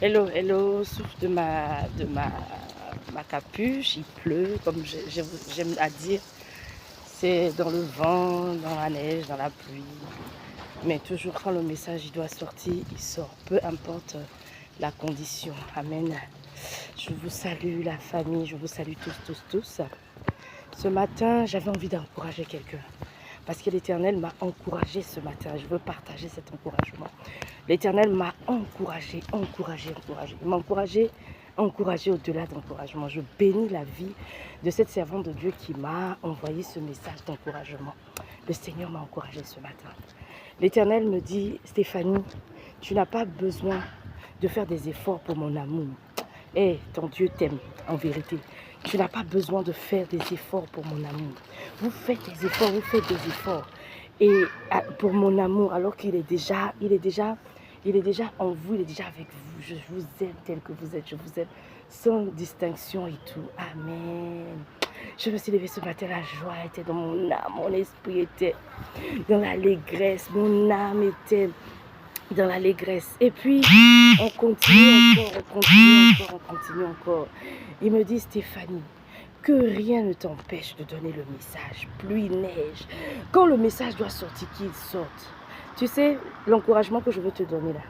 Hello, hello, souffle ma capuche, il pleut, comme j'aime à dire. C'est dans le vent, dans la neige, dans la pluie. Mais toujours quand le message il doit sortir, il sort. Peu importe la condition. Amen. Je vous salue la famille, je vous salue tous. Ce matin, j'avais envie d'encourager quelqu'un. Parce que l'Éternel m'a encouragé ce matin. Je veux partager cet encouragement. L'Éternel m'a encouragé. Il m'a encouragé au-delà d'encouragement. Je bénis la vie de cette servante de Dieu qui m'a envoyé ce message d'encouragement. Le Seigneur m'a encouragé ce matin. L'Éternel me dit, Stéphanie, tu n'as pas besoin de faire des efforts pour mon amour. Ton Dieu t'aime, en vérité. Tu n'as pas besoin de faire des efforts pour mon amour. Vous faites des efforts. Et pour mon amour, alors qu'il est déjà en vous, il est déjà avec vous. Je vous aime tel que vous êtes, je vous aime sans distinction et tout. Amen. Je me suis levée ce matin, la joie était dans mon âme, mon esprit était dans l'allégresse, mon âme était dans l'allégresse. Et puis, on continue encore. Il me dit, Stéphanie, que rien ne t'empêche de donner le message. Pluie, neige. Quand le message doit sortir, qu'il sorte. Tu sais, l'encouragement que je veux te donner là,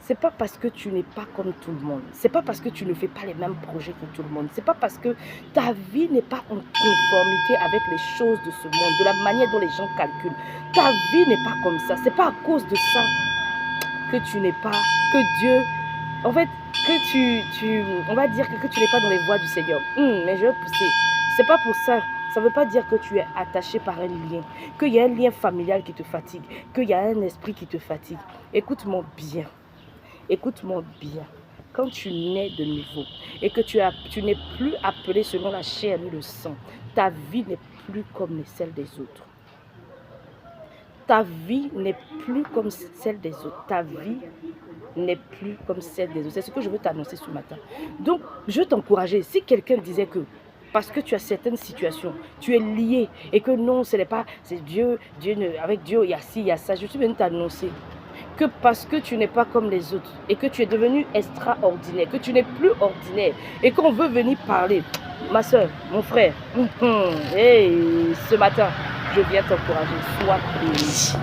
c'est pas parce que tu n'es pas comme tout le monde. C'est pas parce que tu ne fais pas les mêmes projets que tout le monde. C'est pas parce que ta vie n'est pas en conformité avec les choses de ce monde, de la manière dont les gens calculent. Ta vie n'est pas comme ça. C'est pas à cause de ça que tu n'es pas, que Dieu, en fait, on va dire que tu n'es pas dans les voies du Seigneur. Mais je vais pousser. C'est pas pour ça. Ça ne veut pas dire que tu es attaché par un lien, qu'il y a un lien familial qui te fatigue, qu'il y a un esprit qui te fatigue. Écoute-moi bien. Quand tu nais de nouveau et que tu n'es plus appelé selon la chair ni le sang, ta vie n'est plus comme celle des autres. Ta vie n'est plus comme celle des autres. C'est ce que je veux t'annoncer ce matin. Donc, je veux t'encourager. Si quelqu'un disait que parce que tu as certaines situations, tu es lié et que non, ce n'est pas, c'est Dieu, avec Dieu, il y a ci, il y a ça. Je suis venue t'annoncer que parce que tu n'es pas comme les autres et que tu es devenu extraordinaire, que tu n'es plus ordinaire et qu'on veut venir parler, ma soeur, mon frère, ce matin, je viens t'encourager, sois béni.